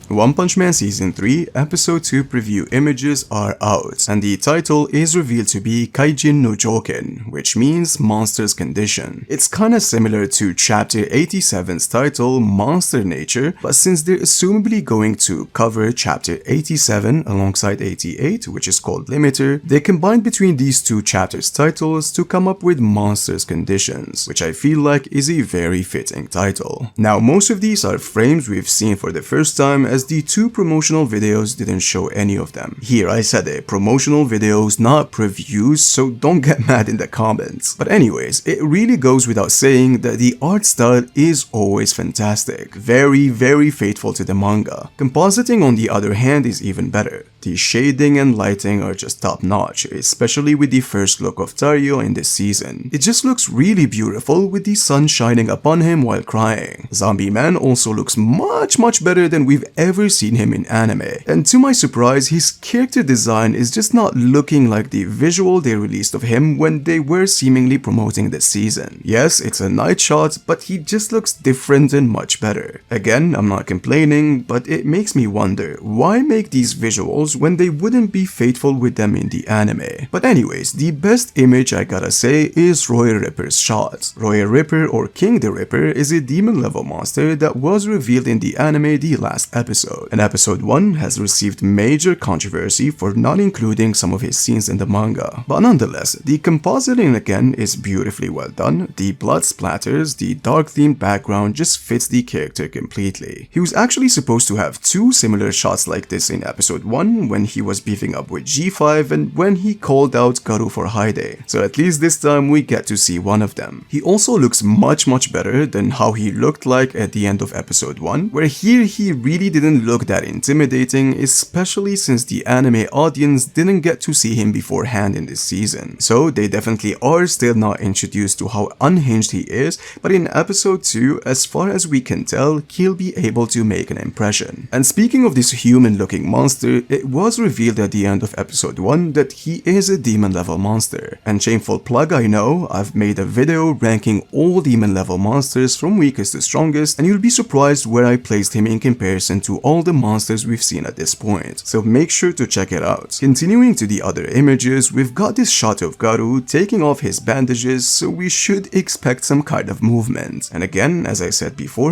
One Punch Man Season 3 Episode 2 preview images are out, and the title is revealed to be Kaijin no Joken, which means Monster's Condition. It's kinda similar to Chapter 87's title, Monster Nature, but since they're assumably going to cover Chapter 87 alongside 88, which is called Limiter, they combined between these two chapters' titles to come up with Monster's Conditions, which I feel like is a very fitting title. Now, most of these are frames we've seen for the first time, as the two promotional videos didn't show any of them. Here, I said promotional videos, not previews, so don't get mad in the comments. But anyways, it really goes without saying that the art style is always fantastic, very, very faithful to the manga. Compositing, on the other hand, is even better. The shading and lighting are just top notch, especially with the first look of Tario in this season. It just looks really beautiful with the sun shining upon him while crying. Zombie Man also looks much better than we've ever seen him in anime, and to my surprise, his character design is just not looking like the visual they released of him when they were seemingly promoting this season. Yes, it's a night shot, but he just looks different and much better. Again, I'm not complaining, but it makes me wonder, why make these visuals when they wouldn't be faithful with them in the anime? But anyways, the best image I gotta say is Royal Ripper's shot. Royal Ripper, or King the Ripper, is a demon level monster that was revealed in the anime the last episode, and episode 1 has received major controversy for not including some of his scenes in the manga. But nonetheless, the compositing again is beautifully well done, the blood splatters, the dark themed background just fits the character completely. He was actually supposed to have two similar shots like this in episode 1 when he was beefing up with G5 and when he called out Garu for Haide, so at least this time we get to see one of them. He also looks much better than how he looked like at the end of episode 1, where here he really didn't look that intimidating, especially since the anime audience didn't get to see him beforehand in this season. So they definitely are still not introduced to how unhinged he is, but in episode 2, as far as we can tell, he'll be able to make an impression. And speaking of this human looking monster, it was revealed at the end of episode 1 that he is a demon level monster. And shameful plug, I know, I've made a video ranking all demon level monsters from weakest to strongest, and you'll be surprised where I placed him in comparison to all the monsters we've seen at this point, so make sure to check it out. Continuing to the other images, we've got this shot of Garu taking off his bandages, so we should expect some kind of movement. And again, as I said before,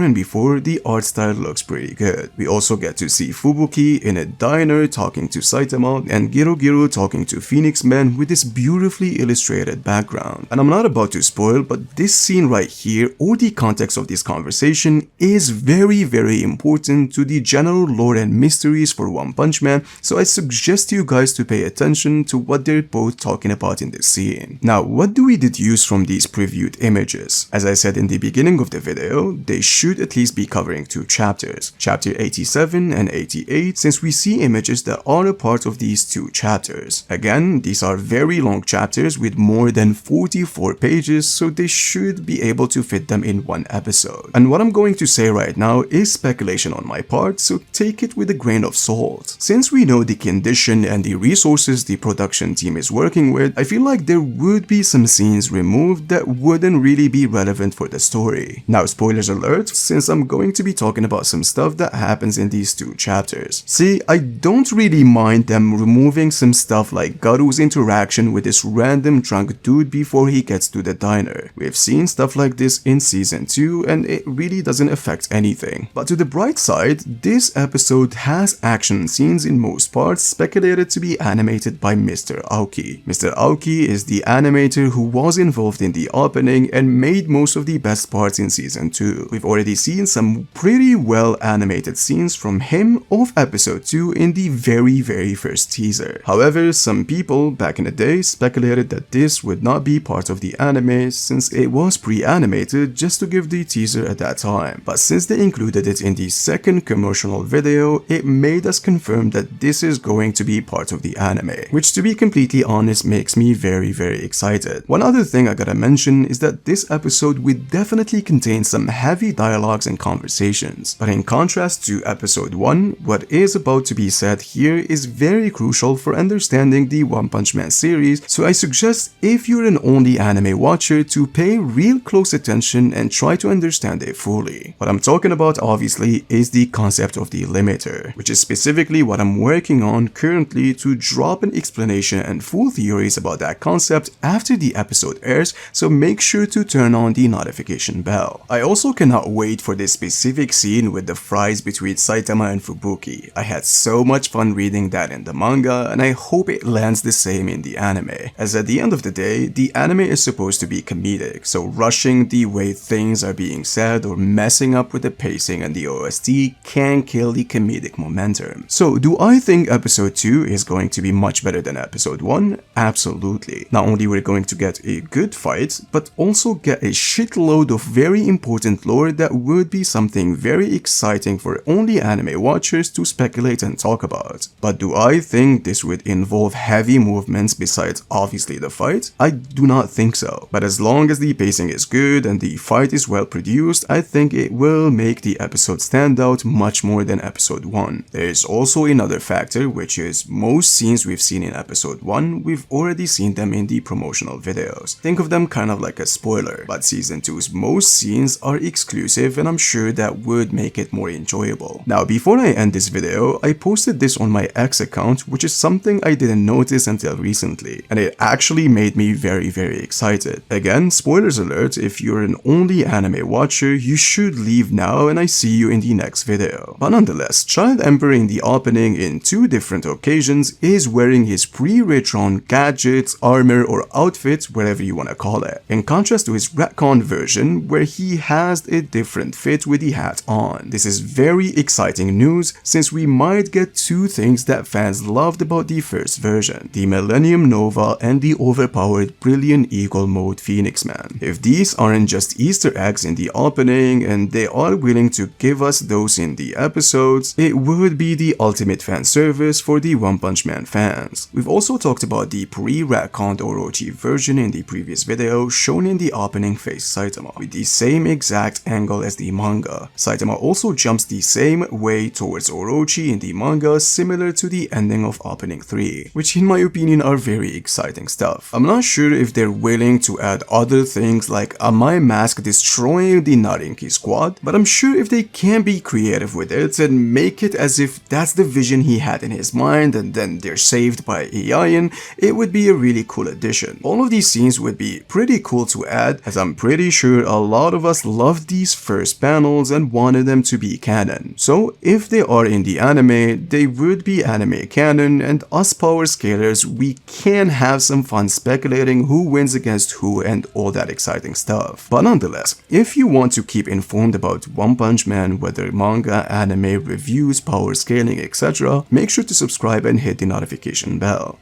the art style looks pretty good. We also get to see Fubuki in a diner talking to Saitama, and Giru talking to Phoenix Man with this beautifully illustrated background. And I'm not about to spoil, but this scene right here, or the context of this conversation, is very important to the general lore and mysteries for One Punch Man, so I suggest you guys to pay attention to what they're both talking about in this scene. Now, what do we deduce from these previewed images? As I said in the beginning of the video, they should at least be covering two chapters, chapter 87 and 88, since we see images that are a part of these two chapters. Again, these are very long chapters with more than 44 pages, so they should be able to fit them in one episode. And what I'm going to say right now is speculation on my part, so take it with a grain of salt. Since we know the condition and the resources the production team is working with, I feel like there would be some scenes removed that wouldn't really be relevant for the story. Now, spoilers alert, since I'm going to be talking about some stuff that happens in these two chapters. See, I don't really mind them removing some stuff like Garu's interaction with this random drunk dude before he gets to the diner. We've seen stuff like this in season 2 and it really doesn't affect anything. But to the bright side, this episode has action scenes in most parts speculated to be animated by Mr. Aoki. Mr. Aoki is the animator who was involved in the opening and made most of the best parts in season 2. We've already seen some pretty well animated scenes from him of episode 2 in the very first teaser. However, some people back in the day speculated that this would not be part of the anime since it was pre-animated just to give the teaser at that time. But since they included it in the second commercial video, it made us confirm that this is going to be part of the anime, which to be completely honest makes me very excited. One other thing I gotta mention is that this episode would definitely contain some heavy dialogues and conversations, but in contrast to episode 1, what is about to be said here here is very crucial for understanding the One Punch Man series, so I suggest if you're an only anime watcher to pay real close attention and try to understand it fully. What I'm talking about obviously is the concept of the limiter, which is specifically what I'm working on currently to drop an explanation and full theories about that concept after the episode airs, so make sure to turn on the notification bell. I also cannot wait for this specific scene with the fries between Saitama and Fubuki. I had so much fun reading that in the manga, and I hope it lands the same in the anime, as at the end of the day, the anime is supposed to be comedic, so rushing the way things are being said or messing up with the pacing and the OST can kill the comedic momentum. So do I think episode 2 is going to be much better than episode 1? Absolutely. Not only we're going to get a good fight, but also get a shitload of very important lore that would be something very exciting for only anime watchers to speculate and talk about. But do I think this would involve heavy movements besides obviously the fight? I do not think so. But as long as the pacing is good and the fight is well produced, I think it will make the episode stand out much more than episode 1. There is also another factor, which is most scenes we've seen in episode 1, we've already seen them in the promotional videos. Think of them kind of like a spoiler, but season 2's most scenes are exclusive, and I'm sure that would make it more enjoyable. Now, before I end this video, I posted this on my X account, which is something I didn't notice until recently, and it actually made me very excited. Again, spoilers alert, if you're an only anime watcher, you should leave now, and I see you in the next video. But nonetheless, Child Emperor in the opening in 2 different occasions is wearing his pre-retron gadgets, armor, or outfit, whatever you wanna call it, in contrast to his retcon version where he has a different fit with the hat on. This is very exciting news since we might get 2 things that fans loved about the first version, the Millennium Nova and the overpowered Brilliant Eagle mode Phoenix Man. If these aren't just Easter eggs in the opening and they are willing to give us those in the episodes, it would be the ultimate fan service for the One Punch Man fans. We've also talked about the pre-retconned Orochi version in the previous video, shown in the opening face Saitama, with the same exact angle as the manga. Saitama also jumps the same way towards Orochi in the manga, similar to the ending of opening 3, which in my opinion are very exciting stuff. I'm not sure if they're willing to add other things like a Mai mask destroying the Narinki squad, but I'm sure if they can be creative with it and make it as if that's the vision he had in his mind and then they're saved by Iaian, it would be a really cool addition. All of these scenes would be pretty cool to add, as I'm pretty sure a lot of us loved these first panels and wanted them to be canon. So if they are in the anime, they would be anime canon, and us power scalers, we can have some fun speculating who wins against who and all that exciting stuff. But nonetheless, if you want to keep informed about One Punch Man, whether manga, anime, reviews, power scaling, etc., make sure to subscribe and hit the notification bell.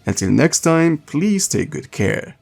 Until next time, please take good care.